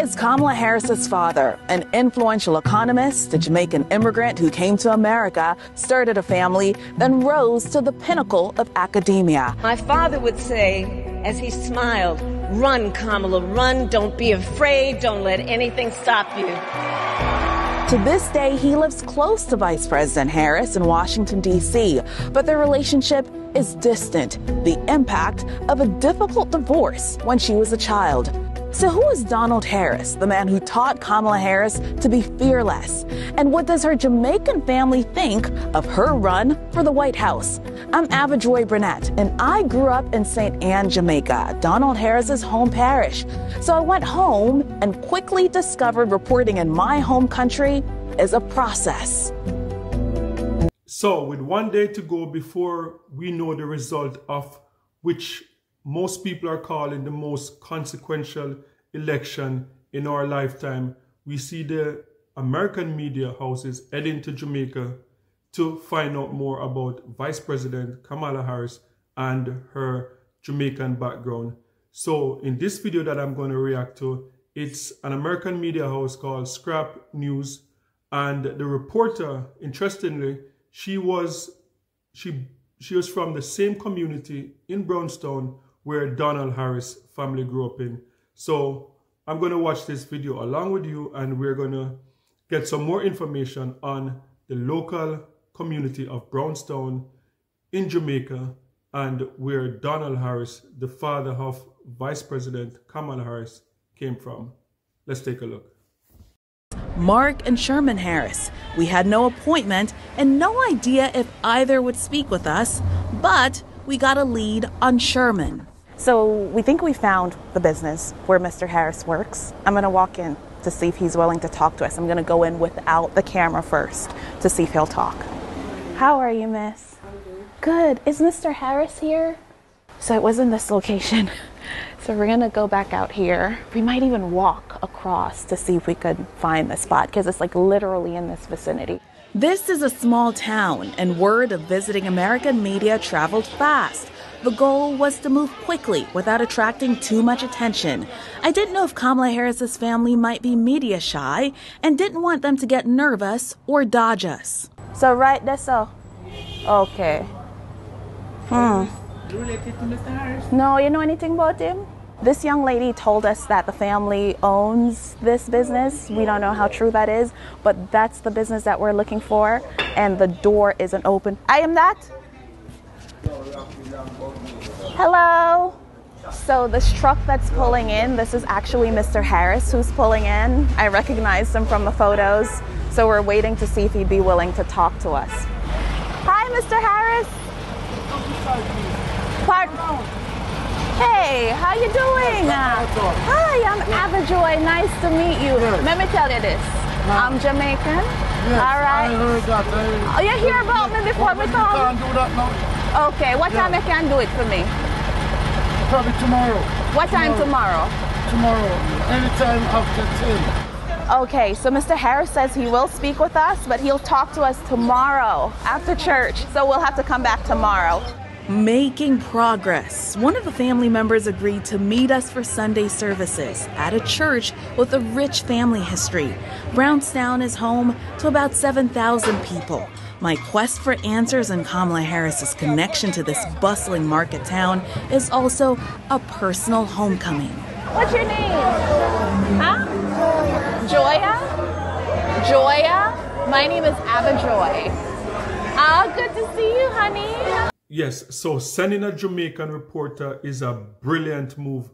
is Kamala Harris's father, an influential economist, a Jamaican immigrant who came to America, started a family, then rose to the pinnacle of academia. My father would say, as he smiled, "Run, Kamala, run. Don't be afraid. Don't let anything stop you." To this day, he lives close to Vice President Harris in Washington, D.C., but their relationship is distant, the impact of a difficult divorce when she was a child. So who is Donald Harris, the man who taught Kamala Harris to be fearless? And what does her Jamaican family think of her run for the White House? I'm Ava Joy Burnett, and I grew up in St. Ann, Jamaica, Donald Harris's home parish. So I went home and quickly discovered reporting in my home country is a process. So with one day to go before we know the result of which most people are calling the most consequential election in our lifetime, we see the American media houses heading to Jamaica to find out more about Vice President Kamala Harris and her Jamaican background. So in this video that I'm going to react to, it's an American media house called Scrap News, and the reporter, interestingly, she was from the same community in Brownstone where Donald Harris family grew up in. So I'm going to watch this video along with you, and we're going to get some more information on the local community of Brownstone in Jamaica and where Donald Harris, the father of Vice President Kamala Harris, came from. Let's take a look. Mark and Sherman Harris. We had no appointment and no idea if either would speak with us, but we got a lead on Sherman. So we think we found the business where Mr. Harris works. I'm going to walk in to see if he's willing to talk to us. I'm going to go in without the camera first to see if he'll talk. How are you, miss? Good. Is Mr. Harris here? So it was in this location. So we're going to go back out here. We might even walk across to see if we could find the spot, because it's like literally in this vicinity. This is a small town, and word of visiting American media traveled fast. The goal was to move quickly without attracting too much attention. I didn't know if Kamala Harris's family might be media shy and didn't want them to get nervous or dodge us. So right there, so. Okay. You related to Mr. Harris? No, you know anything about him? This young lady told us that the family owns this business. We don't know how true that is, but that's the business that we're looking for, and the door isn't open. I am that? Hello. So this truck that's pulling in, this is actually Mr. Harris who's pulling in. I recognized him from the photos, so we're waiting to see if he'd be willing to talk to us. Hi, Mr. Harris. Hey, how you doing? Hi, I'm Ava Joy. Nice to meet you. Let me tell you this. I'm Jamaican. Yes, all right. I heard that. Oh, you hear about me before we come? You can't do that now. Okay, what time you can do it for me? Probably tomorrow. What time tomorrow? Tomorrow. Anytime after 10. Okay, so Mr. Harris says he will speak with us, but he'll talk to us tomorrow after church. So we'll have to come back tomorrow. Making progress. One of the family members agreed to meet us for Sunday services at a church with a rich family history. Brownstone is home to about 7,000 people. My quest for answers and Kamala Harris's connection to this bustling market town is also a personal homecoming. What's your name? Huh? Joya? Joya? My name is Ava Joy. Oh, good to see you, honey. Yes, so sending a Jamaican reporter is a brilliant move,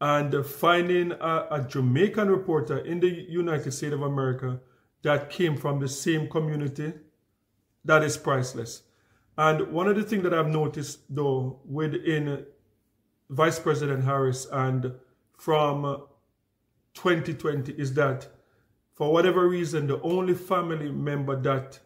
and finding a Jamaican reporter in the United States of America that came from the same community, that is priceless. And one of the things that I've noticed though within Vice President Harris and from 2020 is that for whatever reason, the only family member that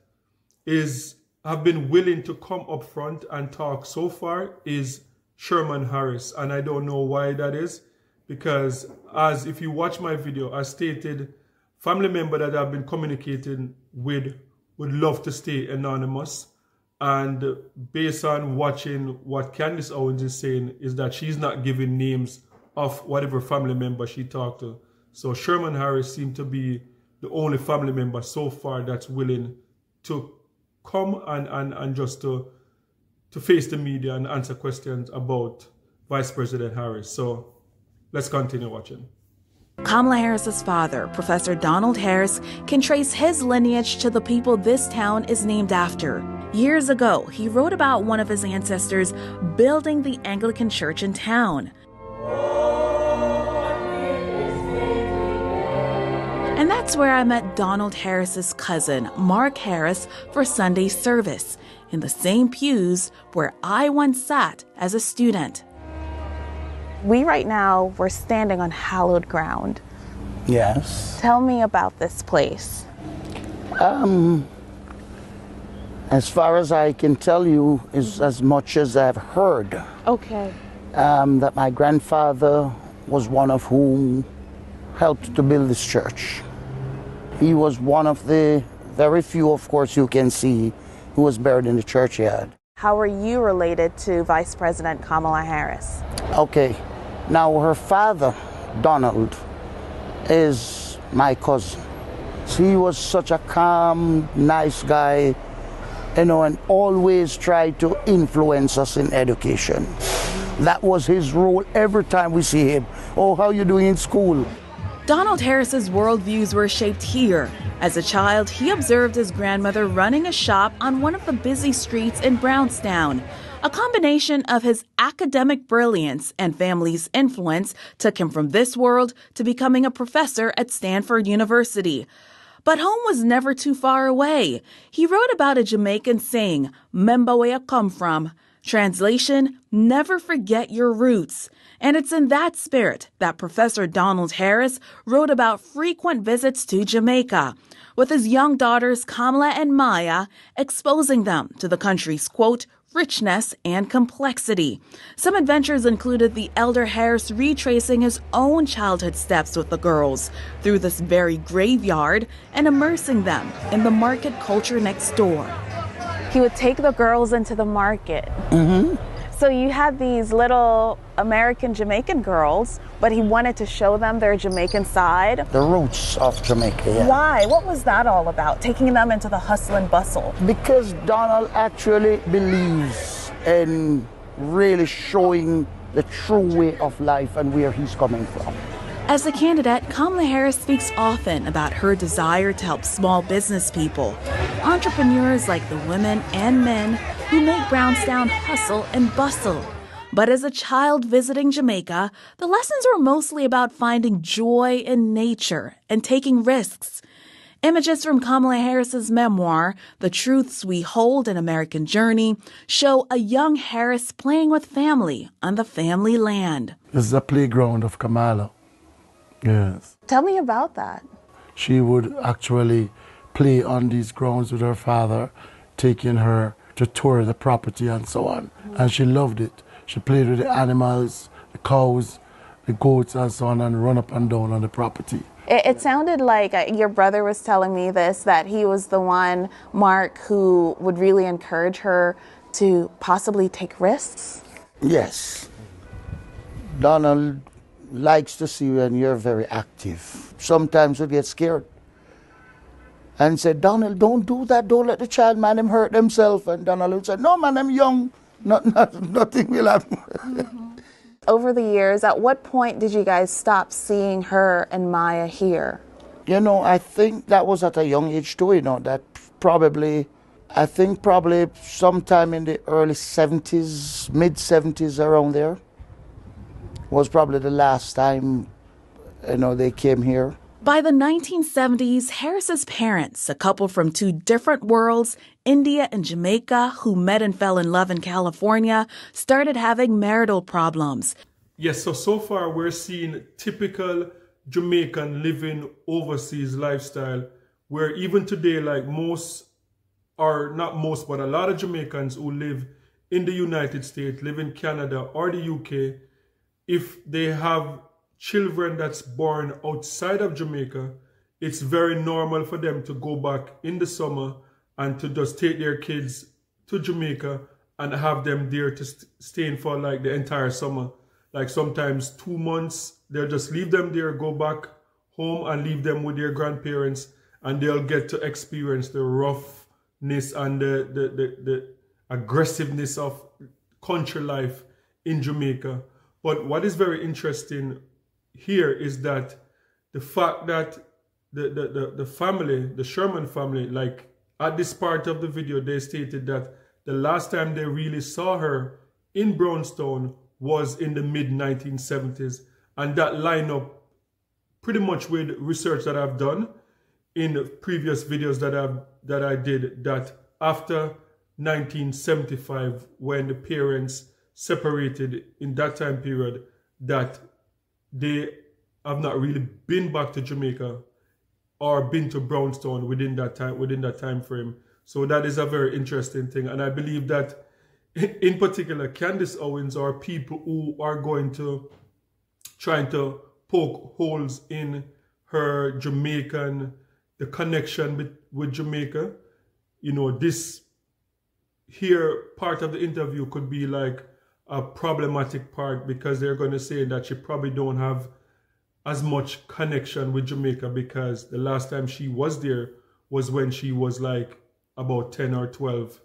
have been willing to come up front and talk so far is Sherman Harris. And I don't know why that is, because as if you watch my video, I stated family member that I've been communicating with would love to stay anonymous. And based on watching what Candace Owens is saying is that she's not giving names of whatever family member she talked to. So Sherman Harris seemed to be the only family member so far that's willing to come and just to face the media and answer questions about Vice President Harris. So let's continue watching. Kamala Harris's father, Professor Donald Harris, can trace his lineage to the people this town is named after. Years ago, he wrote about one of his ancestors building the Anglican church in town. And that's where I met Donald Harris's cousin, Mark Harris, for Sunday service, in the same pews where I once sat as a student. We're standing on hallowed ground. Yes. Tell me about this place. As far as I can tell you is as much as I've heard. Okay. That my grandfather was one of whom helped to build this church. He was one of the very few, of course, you can see, who was buried in the churchyard. How are you related to Vice President Kamala Harris? Okay, now her father, Donald, is my cousin. He was such a calm, nice guy, you know, and always tried to influence us in education. That was his role every time we see him. Oh, how you doing in school? Donald Harris's worldviews were shaped here. As a child, he observed his grandmother running a shop on one of the busy streets in Brownstone. A combination of his academic brilliance and family's influence took him from this world to becoming a professor at Stanford University. But home was never too far away. He wrote about a Jamaican saying, "Member where you come from." Translation, never forget your roots. And it's in that spirit that Professor Donald Harris wrote about frequent visits to Jamaica, with his young daughters Kamala and Maya, exposing them to the country's, quote, richness and complexity. Some adventures included the elder Harris retracing his own childhood steps with the girls through this very graveyard and immersing them in the market culture next door. He would take the girls into the market. Mm-hmm. So you had these little American Jamaican girls, but he wanted to show them their Jamaican side. The roots of Jamaica, yeah. Why? What was that all about, taking them into the hustle and bustle? Because Donald actually believes in really showing the true way of life and where he's coming from. As a candidate, Kamala Harris speaks often about her desire to help small business people, entrepreneurs like the women and men who make Brownstone hustle and bustle. But as a child visiting Jamaica, the lessons were mostly about finding joy in nature and taking risks. Images from Kamala Harris's memoir, The Truths We Hold: An American Journey, show a young Harris playing with family on the family land. This is a playground of Kamala. Yes. Tell me about that. She would actually play on these grounds with her father, taking her to tour the property and so on. And she loved it. She played with the animals, the cows, the goats and so on, and run up and down on the property. It sounded like your brother was telling me this, that he was the one, Mark, who would really encourage her to possibly take risks. Yes. Donald likes to see when you're very active. Sometimes we get scared and said, "Donald, don't do that. Don't let the child, man, him hurt himself." And Donald would say, "No, man, I'm young. Nothing will happen." Mm-hmm. Over the years, at what point did you guys stop seeing her and Maya here? You know, I think that was at a young age too, you know, that probably sometime in the early 70s, mid-70s, around there, was probably the last time, you know, they came here. By the 1970s, Harris's parents, a couple from two different worlds, India and Jamaica, who met and fell in love in California, started having marital problems. Yes, so far we're seeing typical Jamaican living overseas lifestyle, where even today, like most, or not most, but a lot of Jamaicans who live in the United States, live in Canada or the UK, if they have children that's born outside of Jamaica, it's very normal for them to go back in the summer and to just take their kids to Jamaica and have them there to stay in for like the entire summer. Like sometimes 2 months, they'll just leave them there, go back home and leave them with their grandparents, and they'll get to experience the roughness and the aggressiveness of country life in Jamaica. But what is very interesting here is that the fact that the family, the Sherman family, like at this part of the video, they stated that the last time they really saw her in Brownstone was in the mid-1970s. And that line up pretty much with research that I've done in previous videos that I did, that after 1975, when the parents separated in that time period, that they have not really been back to Jamaica or been to Brownstone within that time frame. So that is a very interesting thing. And I believe that in particular, Candace Owens are people who are going to trying to poke holes in her Jamaican, the connection with Jamaica. You know, this here part of the interview could be like a problematic part, because they're going to say that she probably don't have as much connection with Jamaica, because the last time she was there was when she was like about 10 or 12,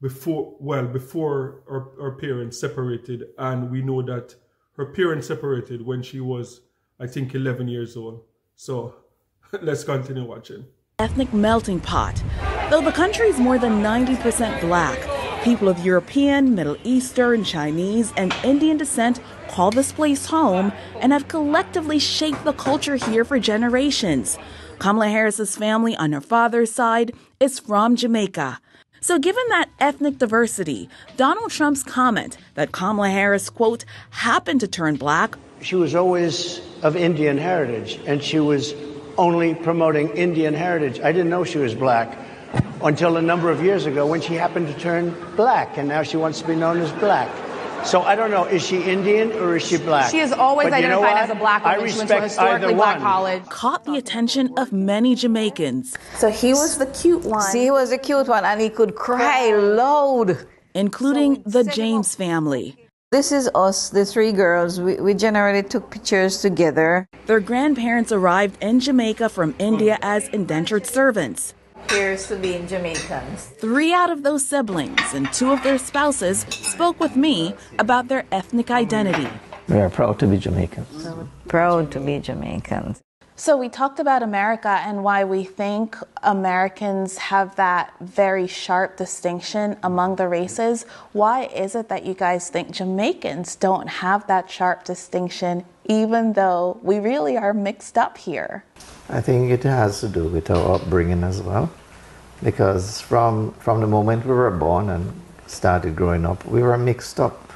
before her parents separated. And we know that her parents separated when she was, I think, 11 years old. So let's continue watching. Ethnic melting pot. Though the country is more than 90% black, people of European, Middle Eastern, Chinese, and Indian descent call this place home and have collectively shaped the culture here for generations. Kamala Harris's family on her father's side is from Jamaica. So given that ethnic diversity, Donald Trump's comment that Kamala Harris, quote, happened to turn black. She was always of Indian heritage, and she was only promoting Indian heritage. I didn't know she was black until a number of years ago when she happened to turn black, and now she wants to be known as black. So I don't know, is she Indian or is she black? She has always identified as a black woman. She went to a historically black college. Caught the attention of many Jamaicans. So he was the cute one. He was a cute one, and he could cry loud. Including the James family. This is us, the three girls. We generally took pictures together. Their grandparents arrived in Jamaica from India as indentured servants. Appears to be Jamaicans. 3 out of those siblings and 2 of their spouses spoke with me about their ethnic identity. We are proud to be Jamaicans. Proud to be Jamaicans. So we talked about America and why we think Americans have that very sharp distinction among the races. Why is it that you guys think Jamaicans don't have that sharp distinction, even though we really are mixed up here? I think it has to do with our upbringing as well, because from the moment we were born and started growing up, we were mixed up.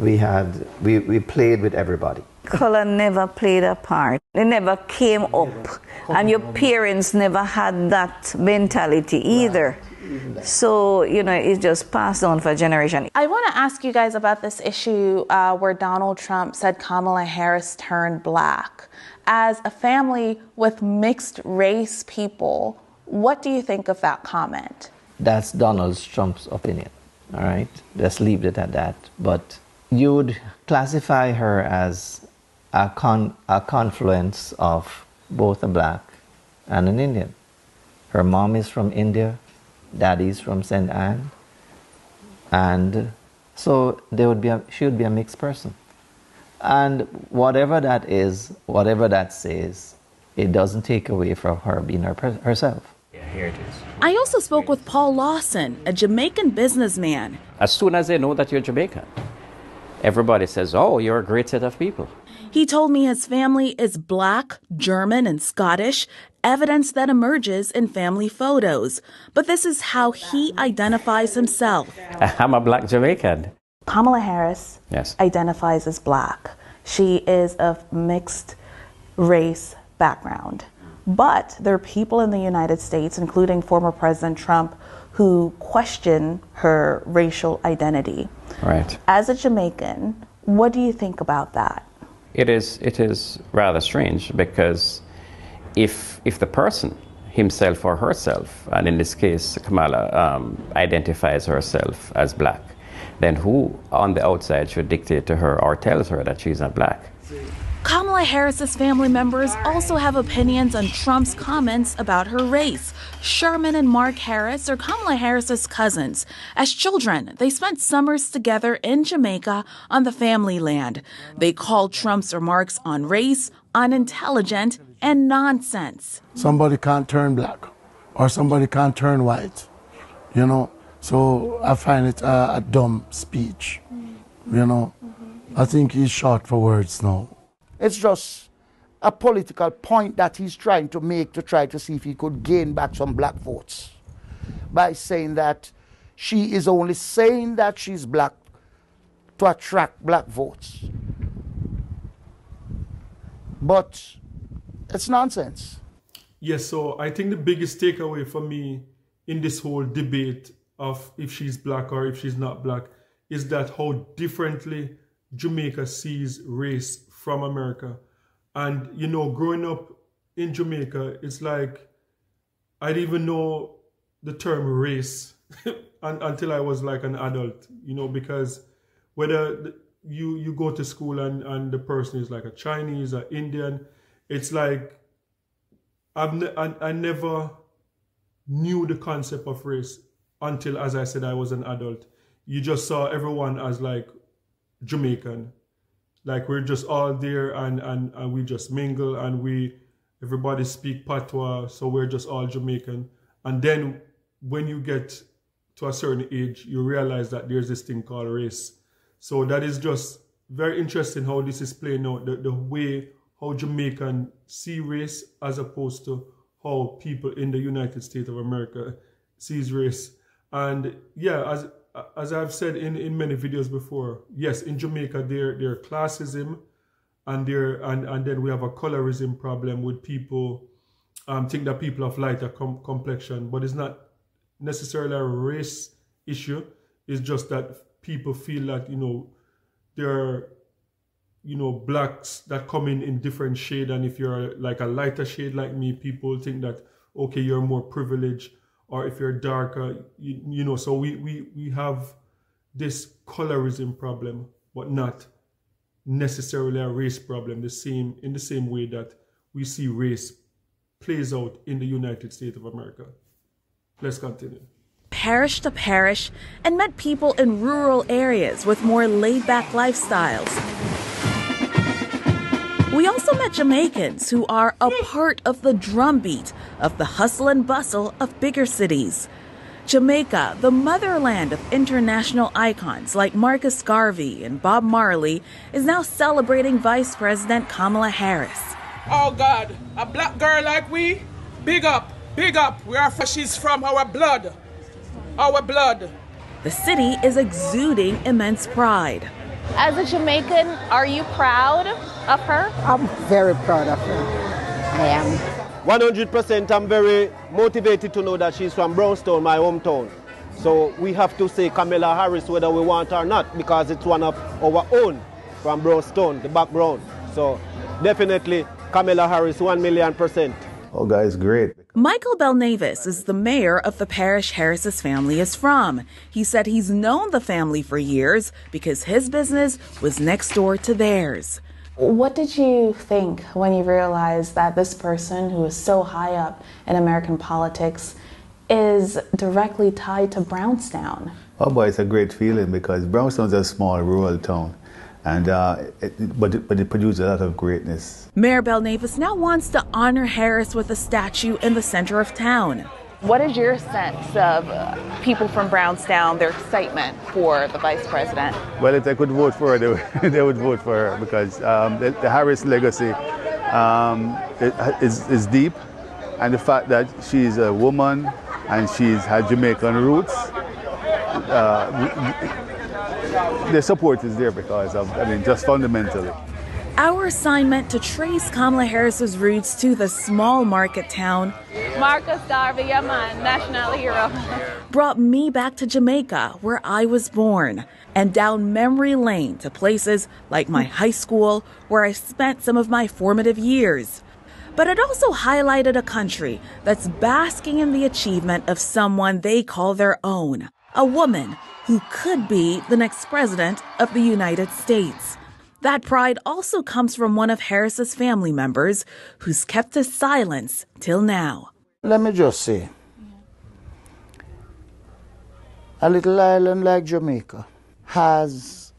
We played with everybody. Color never played a part. It never came up, and your parents never had that mentality either. So, you know, it just passed on for a generation. I want to ask you guys about this issue where Donald Trump said Kamala Harris turned black. As a family with mixed race people, what do you think of that comment? That's Donald Trump's opinion, all right? Let's leave it at that. But you would classify her as a confluence of both a black and an Indian. Her mom is from India, daddy's from St. Anne, and so she would be a mixed person. And whatever that is, whatever that says, it doesn't take away from her being herself. Yeah, here it is. I also spoke with Paul Lawson, a Jamaican businessman. As soon as they know that you're Jamaican, everybody says, oh, you're a great set of people. He told me his family is black, German, and Scottish, evidence that emerges in family photos. But this is how he identifies himself. I'm a black Jamaican. Kamala Harris Yes. identifies as black. She is of mixed race background. But there are people in the United States, including former President Trump, who question her racial identity. Right. As a Jamaican, what do you think about that? It is rather strange, because if the person himself or herself, and in this case Kamala, identifies herself as black, then who on the outside should dictate to her or tells her that she's not black? Kamala Harris's family members also have opinions on Trump's comments about her race. Sherman and Mark Harris are Kamala Harris's cousins. As children, they spent summers together in Jamaica on the family land. They called Trump's remarks on race unintelligent and nonsense. Somebody can't turn black or somebody can't turn white, you know. So I find it a dumb speech, you know. I think he's short for words now. It's just a political point that he's trying to make to try to see if he could gain back some black votes by saying that she is only saying that she's black to attract black votes. But it's nonsense. Yes, so I think the biggest takeaway for me in this whole debate of if she's black or if she's not black is that how differently Jamaica sees race from America. And, you know, growing up in Jamaica, it's like I didn't even know the term race until I was like an adult, you know, because whether you go to school and the person is like a Chinese or Indian, it's like I never knew the concept of race until, as I said, I was an adult. You just saw everyone as like Jamaican. Like we're just all there and we just mingle and everybody speak patois, so we're just all Jamaican. And then when you get to a certain age, you realize that there's this thing called race. So that is just very interesting how this is playing out, the way how Jamaican see race as opposed to how people in the United States of America sees race. And yeah, as I've said in many videos before, yes, in Jamaica there classism and then we have a colorism problem with people think that people of lighter complexion, but it's not necessarily a race issue. It's just that people feel that, you know, there are, you know, blacks that come in different shade, and if you're like a lighter shade like me, people think that, okay, you're more privileged, or if you're darker, you know, so we have this colorism problem, but not necessarily a race problem, in the same way that we see race plays out in the United States of America. Let's continue. Parish to parish and met people in rural areas with more laid-back lifestyles. We also met Jamaicans who are a part of the drumbeat of the hustle and bustle of bigger cities. Jamaica, the motherland of international icons like Marcus Garvey and Bob Marley, is now celebrating Vice President Kamala Harris. Oh God, a black girl like we, big up, we are she's from our blood. The city is exuding immense pride. As a Jamaican, are you proud of her? I'm very proud of her. I am. 100% I'm very motivated to know that she's from Brownstone, my hometown. So we have to say Kamala Harris whether we want or not, because it's one of our own from Brownstone, the background. So definitely Kamala Harris, 1,000,000%. Oh, guys, great. Michael Belnavis is the mayor of the parish Harris's family is from. He said he's known the family for years because his business was next door to theirs. What did you think when you realized that this person who is so high up in American politics is directly tied to Brownstone? Oh boy, it's a great feeling because Brownstone's a small rural town, and but it produces a lot of greatness. Mayor Belnavis now wants to honor Harris with a statue in the center of town. What is your sense of people from Brownstone, their excitement for the vice president? Well, if they could vote for her, they would vote for her because the Harris legacy is deep, and the fact that she's a woman and she's had Jamaican roots, the support is there because of, just fundamentally. Our assignment to trace Kamala Harris's roots to the small market town, Marcus Garvey, yeah man, national hero, brought me back to Jamaica, where I was born, and down memory lane to places like my high school, where I spent some of my formative years. But it also highlighted a country that's basking in the achievement of someone they call their own, a woman who could be the next president of the United States. That pride also comes from one of Harris's family members who's kept his silence till now. Let me just say, a little island like Jamaica has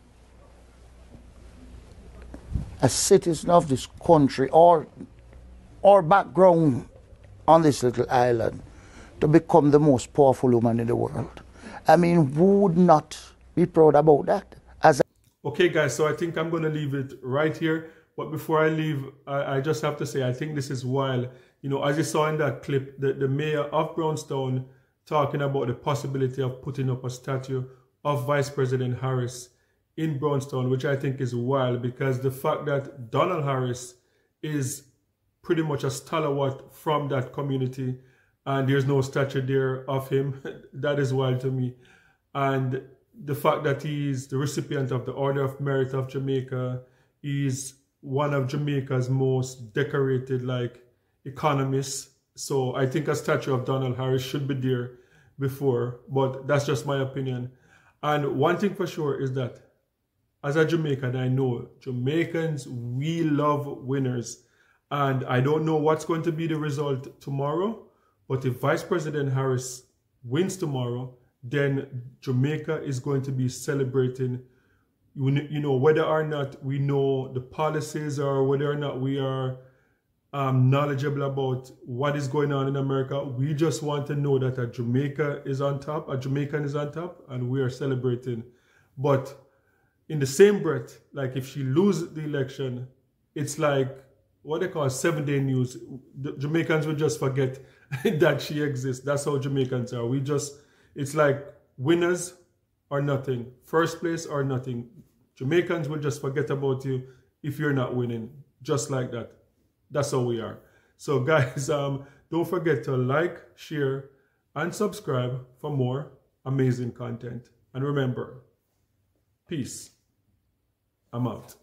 a citizen of this country or background on this little island to become the most powerful woman in the world. I mean, who would not be proud about that? Okay, guys, so I think I'm going to leave it right here. But before I leave, I just have to say, I think this is wild. You know, as you saw in that clip, the mayor of Brownstone talking about the possibility of putting up a statue of Vice President Harris in Brownstone, which I think is wild, because the fact that Donald Harris is pretty much a stalwart from that community and there's no statue there of him, that is wild to me. And the fact that he's the recipient of the Order of Merit of Jamaica, he's one of Jamaica's most decorated economists. So I think a statue of Donald Harris should be there before, but that's just my opinion. And one thing for sure is that as a Jamaican, I know Jamaicans, we love winners. And I don't know what's going to be the result tomorrow, but if Vice President Harris wins tomorrow, then Jamaica is going to be celebrating, you know, whether or not we know the policies or whether or not we are knowledgeable about what is going on in America. We just want to know that a Jamaica is on top, a Jamaican is on top, and we are celebrating. But in the same breath, like if she loses the election, it's like what they call 7-day news. The Jamaicans will just forget that she exists. That's how Jamaicans are. It's like winners or nothing, first place or nothing. Jamaicans will just forget about you if you're not winning, just like that. That's how we are. So guys, don't forget to like, share, and subscribe for more amazing content. And remember, peace. I'm out.